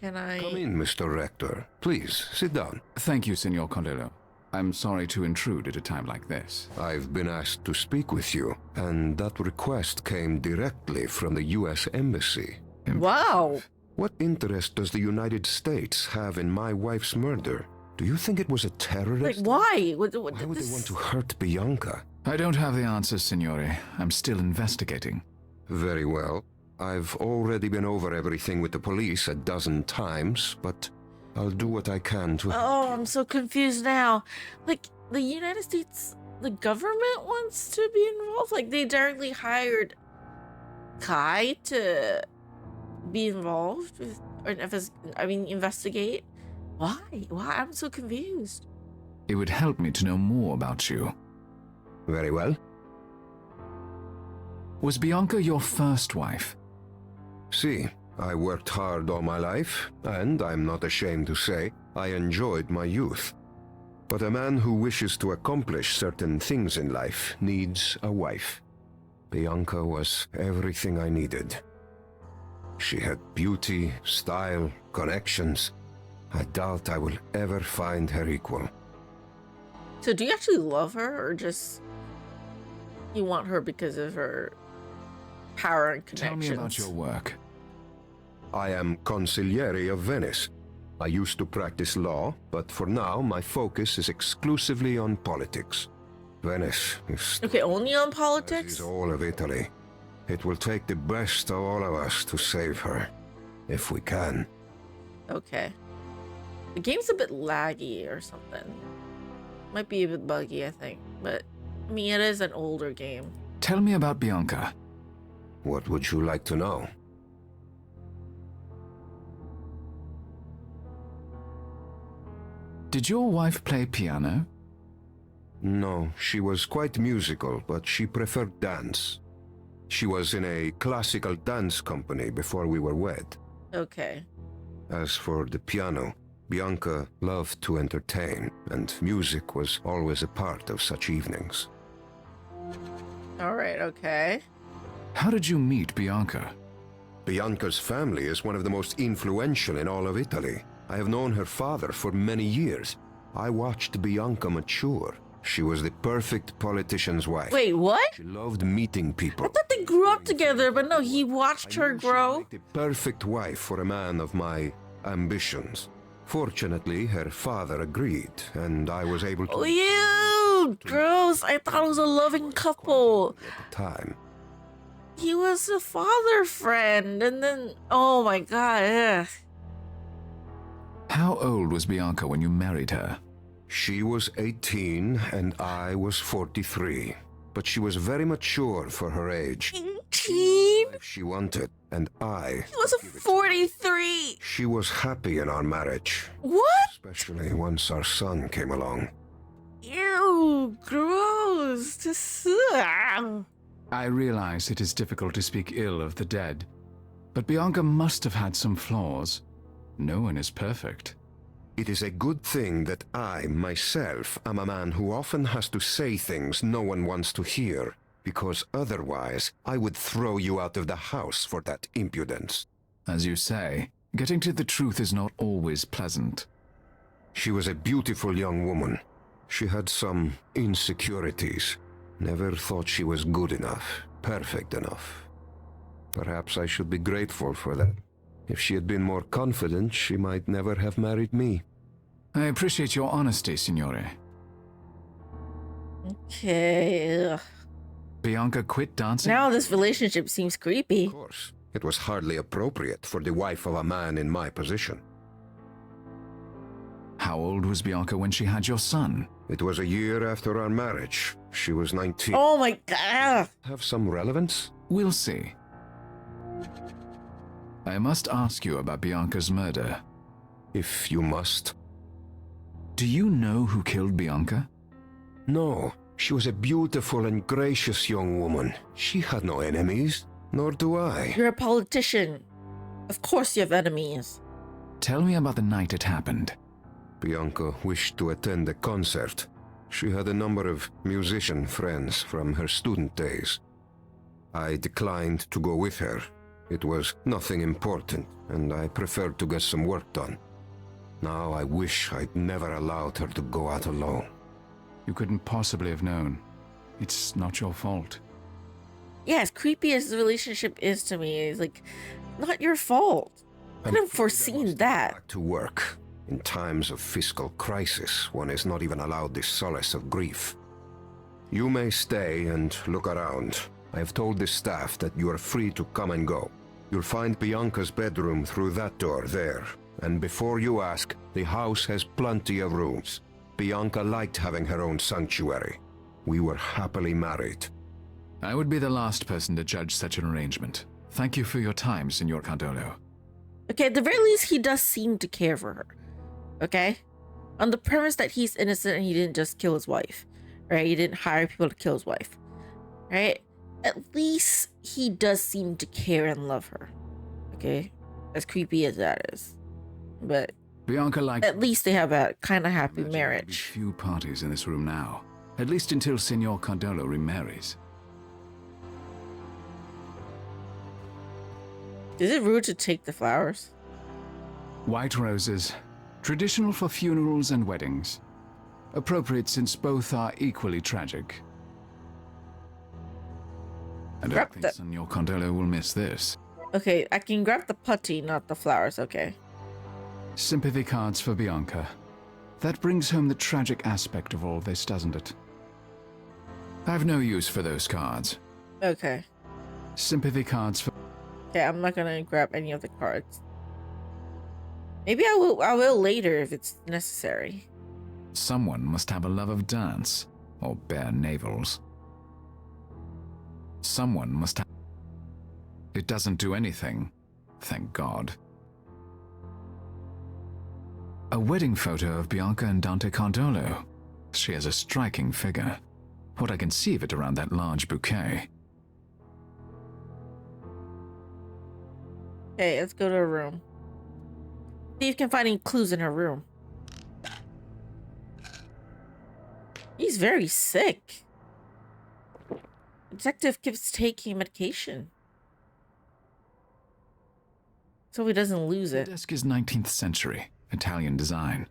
Can I... Come in, Mr. Rector. Please, sit down. Thank you, Signor Cardolo. I'm sorry to intrude at a time like this. I've been asked to speak with you, and that request came directly from the U.S. Embassy. Wow. What interest does the United States have in my wife's murder? Do you think it was a terrorist? Like, why? Why would they want to hurt Bianca? I don't have the answers, Signore. I'm still investigating. Very well. I've already been over everything with the police a dozen times, but I'll do what I can to... Oh, I'm so confused now. Like, the United States, the government wants to be involved? Like, they directly hired Kai to be involved with, or investigate? Why? Why? I'm so confused. It would help me to know more about you. Very well. Was Bianca your first wife? See, I worked hard all my life, and I'm not ashamed to say I enjoyed my youth. But a man who wishes to accomplish certain things in life needs a wife. Bianca was everything I needed. She had beauty, style, connections. I doubt I will ever find her equal. So do you actually love her, or just you want her because of her power and connections? Tell me about your work. I am consigliere of Venice. I used to practice law, but for now my focus is exclusively on politics. Venice is... Okay, only on politics? Is all of Italy. It will take the best of all of us to save her, if we can. Okay. The game's a bit laggy or something. Might be a bit buggy, I think. But, I mean, it is an older game. Tell me about Bianca. What would you like to know? Did your wife play piano? No, she was quite musical, but she preferred dance. She was in a classical dance company before we were wed. Okay. As for the piano, Bianca loved to entertain, and music was always a part of such evenings. Alright, okay. How did you meet Bianca? Bianca's family is one of the most influential in all of Italy. I have known her father for many years. I watched Bianca mature. She was the perfect politician's wife. Wait, what? She loved meeting people. I thought they grew up together, but no, he watched her grow. The perfect wife for a man of my ambitions. Fortunately, her father agreed, and I was able to... Oh, ew! Gross! I thought it was a loving couple. At the time. He was a father friend, and then... Oh my god, ugh. How old was Bianca when you married her? She was 18 and I was 43, but she was very mature for her age. 18? She wanted, and I... He was 43! She was happy in our marriage. What? Especially once our son came along. Ew, gross. Just... I realize it is difficult to speak ill of the dead, but Bianca must have had some flaws. No one is perfect. It is a good thing that I, myself, am a man who often has to say things no one wants to hear, because otherwise I would throw you out of the house for that impudence. As you say, getting to the truth is not always pleasant. She was a beautiful young woman. She had some insecurities. Never thought she was good enough, perfect enough. Perhaps I should be grateful for that. If she had been more confident, she might never have married me. I appreciate your honesty, signore. Okay. Ugh. Bianca quit dancing? Now this relationship seems creepy. Of course. It was hardly appropriate for the wife of a man in my position. How old was Bianca when she had your son? It was a year after our marriage. She was 19. Oh my god. Have some relevance? We'll see. I must ask you about Bianca's murder. If you must. Do you know who killed Bianca? No. She was a beautiful and gracious young woman. She had no enemies, nor do I. You're a politician. Of course you have enemies. Tell me about the night it happened. Bianca wished to attend a concert. She had a number of musician friends from her student days. I declined to go with her. It was nothing important, and I preferred to get some work done. Now I wish I'd never allowed her to go out alone. You couldn't possibly have known. It's not your fault. Yeah, as creepy as the relationship is to me, it's like, not your fault. I could have foreseen that. Back to work. In times of fiscal crisis, one is not even allowed the solace of grief. You may stay and look around. I have told the staff that you are free to come and go. You'll find Bianca's bedroom through that door there. And before you ask, the house has plenty of rooms. Bianca liked having her own sanctuary. We were happily married. I would be the last person to judge such an arrangement. Thank you for your time, Signor Cardolo. Okay, at the very least, he does seem to care for her. Okay? On the premise that he's innocent and he didn't just kill his wife. Right? He didn't hire people to kill his wife. Right? At least he does seem to care and love her. Okay? As creepy as that is. But Bianca likes... At least they have a kind of happy marriage. Few parties in this room now. At least until Senor Cardolo remarries. Is it rude to take the flowers? White roses. Traditional for funerals and weddings. Appropriate since both are equally tragic. I don't think Senor Cardolo will miss this. Okay, I can grab the putty, not the flowers, okay. Sympathy cards for Bianca. That brings home the tragic aspect of all this, doesn't it? I've no use for those cards. Okay. Sympathy cards for... Okay, I'm not gonna grab any of the cards. Maybe I will later if it's necessary. Someone must have a love of dance, or bare navels. Someone must have... It doesn't do anything, thank God. A wedding photo of Bianca and Dante Cardolo. She has a striking figure. What I can see of it around that large bouquet. Okay, let's go to her room. See if you can find any clues in her room. He's very sick. Detective keeps taking medication. So he doesn't lose it. The desk is 19th century, Italian design.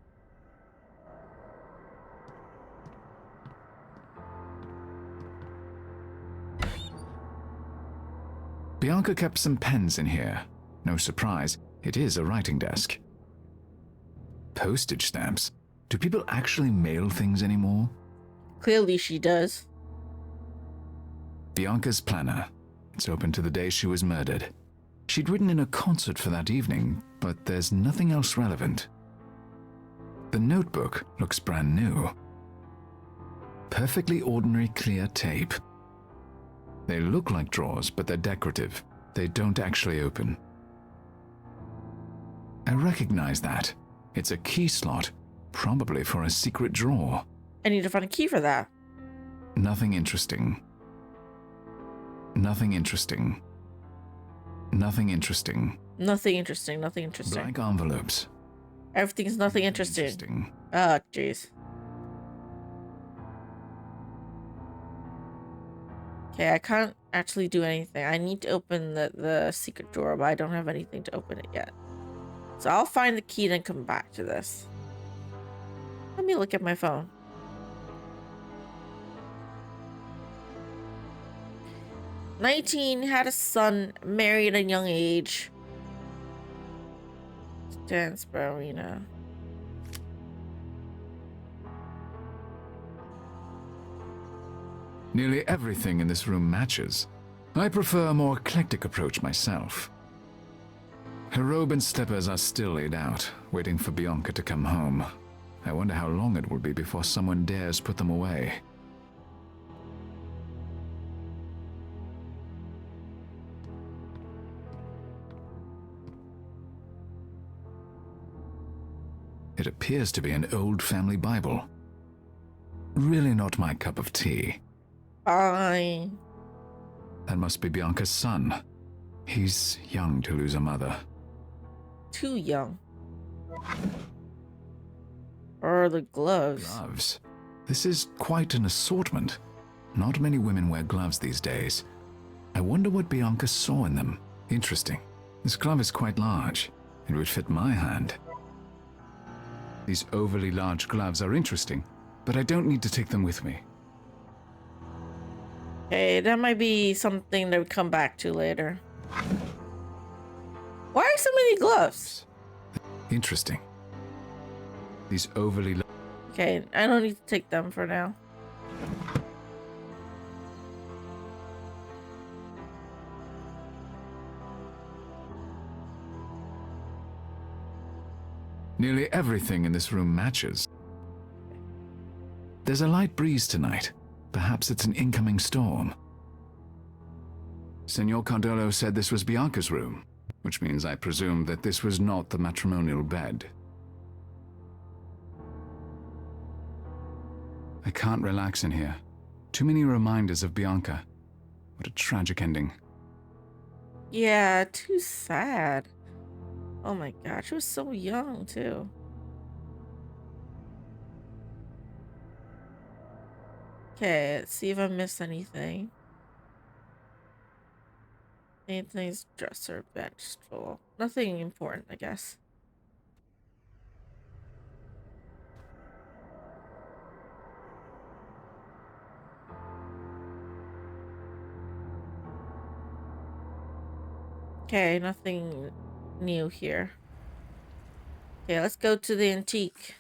Bianca kept some pens in here. No surprise, it is a writing desk. Postage stamps? Do people actually mail things anymore? Clearly she does. Bianca's planner. It's open to the day she was murdered. She'd written in a concert for that evening, but there's nothing else relevant. The notebook looks brand new. Perfectly ordinary clear tape. They look like drawers, but they're decorative. They don't actually open. I recognize that. It's a key slot, probably for a secret drawer. I need to find a key for that. Nothing interesting. Nothing interesting. Nothing interesting. Nothing interesting, nothing interesting. Blank envelopes. Everything's nothing interesting. Oh, jeez. Okay, I can't actually do anything. I need to open the secret drawer, but I don't have anything to open it yet. So I'll find the key and then come back to this. Let me look at my phone. "19, had a son, married at a young age. Dance ballerina. Nearly everything in this room matches. I prefer a more eclectic approach myself. Her robe and slippers are still laid out, waiting for Bianca to come home. I wonder how long it will be before someone dares put them away. It appears to be an old family Bible. Really not my cup of tea. Fine. That must be Bianca's son. He's young to lose a mother. Too young. Or the gloves. Gloves? This is quite an assortment. Not many women wear gloves these days. I wonder what Bianca saw in them. Interesting. This glove is quite large. It would fit my hand. These overly large gloves are interesting, but I don't need to take them with me. Okay, that might be something that we come back to later. Why are so many gloves? Interesting. These overly... Okay, I don't need to take them for now. Nearly everything in this room matches. There's a light breeze tonight. Perhaps it's an incoming storm. Senor Cardolo said this was Bianca's room, which means I presume that this was not the matrimonial bed. I can't relax in here. Too many reminders of Bianca. What a tragic ending. Yeah, too sad. Oh my gosh, she was so young too. Okay, let's see if I missed anything. Anything's dresser, bench, stool. Nothing important, I guess. Okay, nothing new here. Okay, let's go to the antique.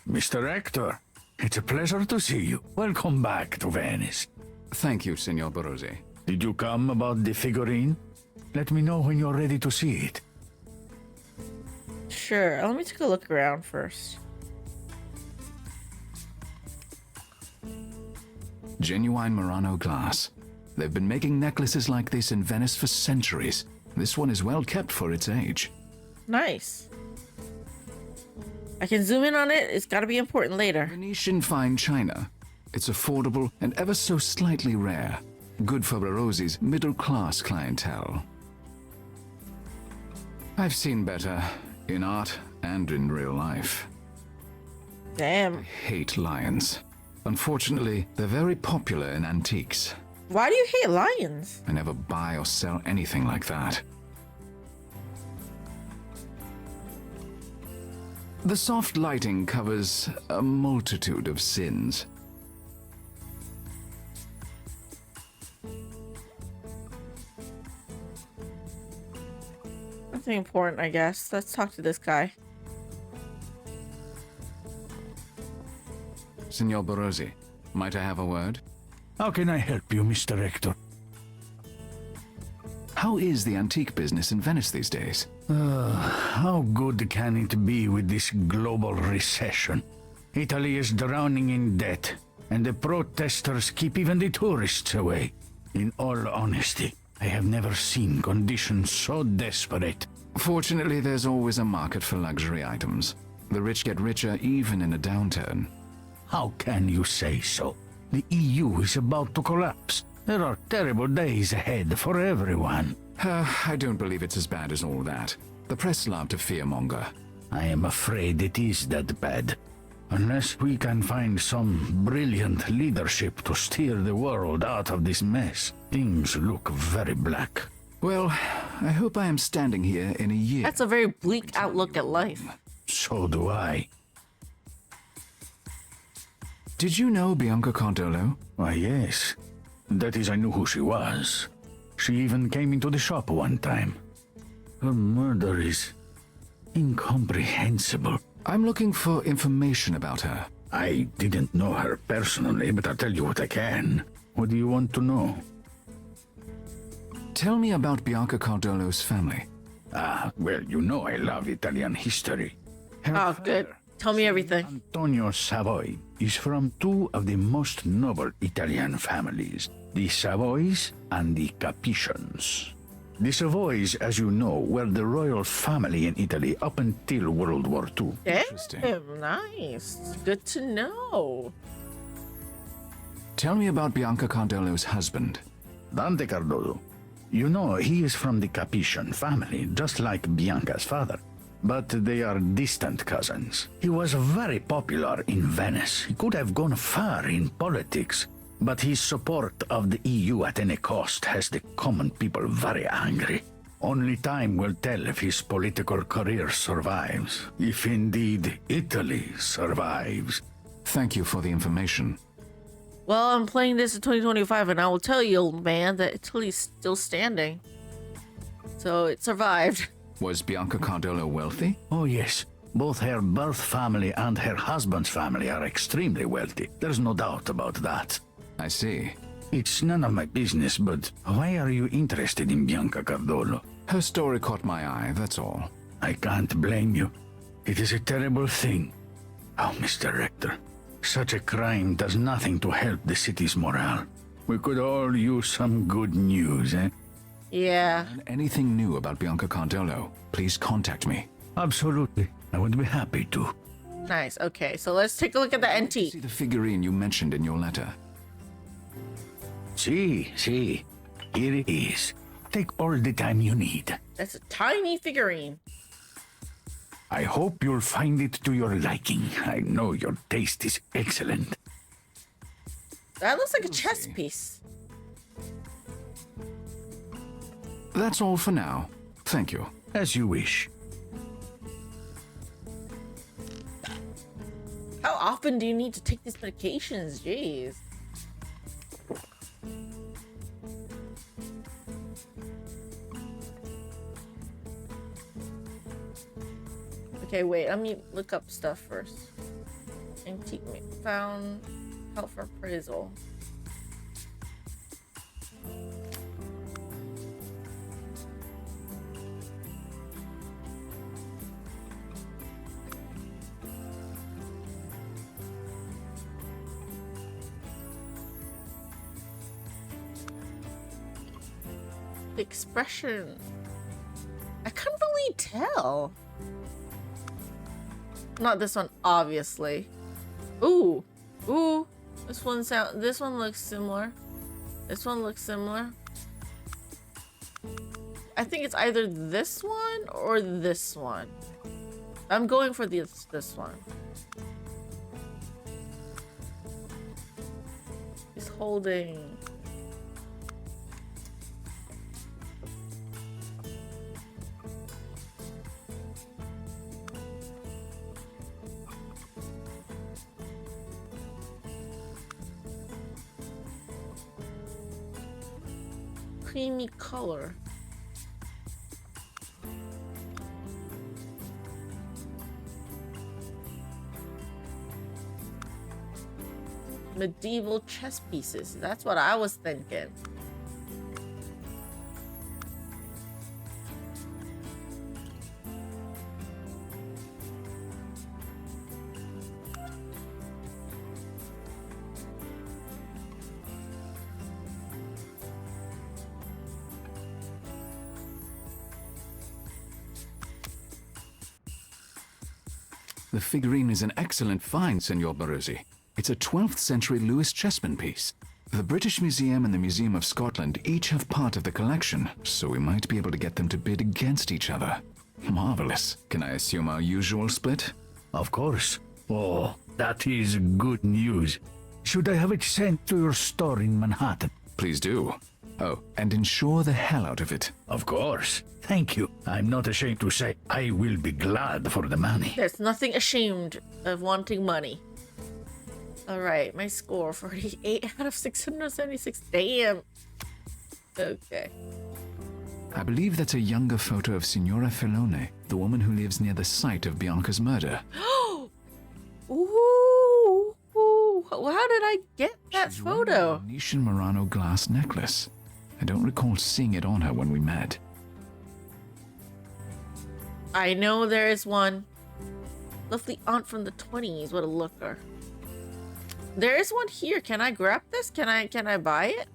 Mr. Rector, it's a pleasure to see you. Welcome back to Venice. Thank you, Signor Barozzi. Did you come about the figurine? Let me know when you're ready to see it. Sure, let me take a look around first. Genuine Murano glass. They've been making necklaces like this in Venice for centuries. This one is well kept for its age. Nice. I can zoom in on it. It's got to be important later. Venetian fine china. It's affordable and ever so slightly rare. Good for Barozzi's middle-class clientele. I've seen better, in art and in real life. Damn. I hate lions. Unfortunately, they're very popular in antiques. Why do you hate lions? I never buy or sell anything like that. The soft lighting covers a multitude of sins. Nothing important, I guess. Let's talk to this guy. Signor Barozzi, might I have a word? How can I help you, Mr. Rector? How is the antique business in Venice these days? How good can it be with this global recession? Italy is drowning in debt, and the protesters keep even the tourists away. In all honesty, I have never seen conditions so desperate. Fortunately, there's always a market for luxury items. The rich get richer even in a downturn. How can you say so? The EU is about to collapse. There are terrible days ahead for everyone. I don't believe it's as bad as all that. The press love to fearmonger. I am afraid it is that bad. Unless we can find some brilliant leadership to steer the world out of this mess, things look very black. Well, I hope I am standing here in a year. That's a very bleak outlook at life. So do I. Did you know Bianca Cardolo? Why, yes. That is, I knew who she was. She even came into the shop one time. Her murder is incomprehensible. I'm looking for information about her. I didn't know her personally, but I'll tell you what I can. What do you want to know? Tell me about Bianca Cardolo's family. Well, you know I love Italian history. Oh, good. Tell me everything. Antonio Savoy is from two of the most noble Italian families, the Savoys and the Capetians. The Savoys, as you know, were the royal family in Italy up until World War II. Damn, nice. Good to know. Tell me about Bianca Cardolo's husband. Dante Cardolo. You know, he is from the Capetian family, just like Bianca's father. But they are distant cousins. He was very popular in Venice. He could have gone far in politics. But his support of the EU at any cost has the common people very angry. Only time will tell if his political career survives. If indeed Italy survives. Thank you for the information. Well, I'm playing this in 2025, and I will tell you, old man, that Italy's still standing. So it survived. Was Bianca Cardolo wealthy? Oh, yes. Both her birth family and her husband's family are extremely wealthy. There's no doubt about that. I see. It's none of my business, but why are you interested in Bianca Cardolo? Her story caught my eye, that's all. I can't blame you. It is a terrible thing. Oh, Mr. Rector, such a crime does nothing to help the city's morale. We could all use some good news, eh? Yeah. Anything new about Bianca Cardolo, please contact me. Absolutely. I would be happy to. Nice. Okay, so let's take a look at the antique. See the figurine you mentioned in your letter. See. Here it is. Take all the time you need. That's a tiny figurine. I hope you'll find it to your liking. I know your taste is excellent. That looks like a chess piece. That's all for now. Thank you. As you wish. How often do you need to take these medications? Jeez. Okay, wait. Let me look up stuff first. Antique found out for appraisal. The expression. I can't really tell. Not this one, obviously. Ooh. This one looks similar. This one looks similar. I think it's either this one or this one. I'm going for this one. He's holding. Creamy color. Medieval chess pieces. That's what I was thinking. The figurine is an excellent find, Senor Barozzi. It's a 12th century Lewis chessman piece. The British Museum and the Museum of Scotland each have part of the collection, so we might be able to get them to bid against each other. Marvelous. Can I assume our usual split? Of course. Oh, that is good news. Should I have it sent to your store in Manhattan? Please do. Oh, and insure the hell out of it. Of course. Thank you. I'm not ashamed to say I will be glad for the money. There's nothing ashamed of wanting money. Alright, my score 48 out of 676. Damn. Okay. I believe that's a younger photo of Signora Filone, the woman who lives near the site of Bianca's murder. Ooh. How did I get that photo? A Venetian Murano glass necklace. I don't recall seeing it on her when we met. I know there is one. Lovely aunt from the 20s. What a looker. There is one here. Can I grab this? Can I buy it?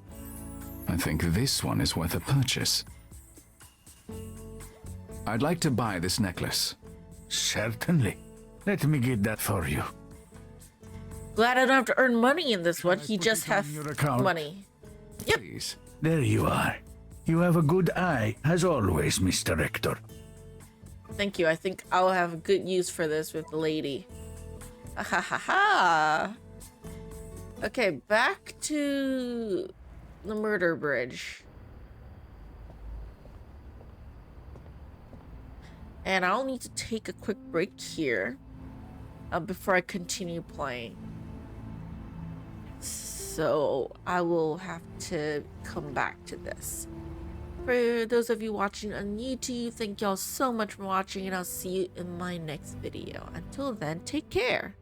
I think this one is worth a purchase. I'd like to buy this necklace. Certainly. Let me get that for you. Glad I don't have to earn money in this one. He just has money. Yep. Please. There you are. You have a good eye, as always, Mr. Rector. Thank you. I think I'll have good use for this with the lady. Ha ha ha ha. Okay, back to the murder bridge. And I'll need to take a quick break here before I continue playing. So I will have to come back to this. For those of you watching on YouTube, thank y'all so much for watching, and I'll see you in my next video. Until then, take care.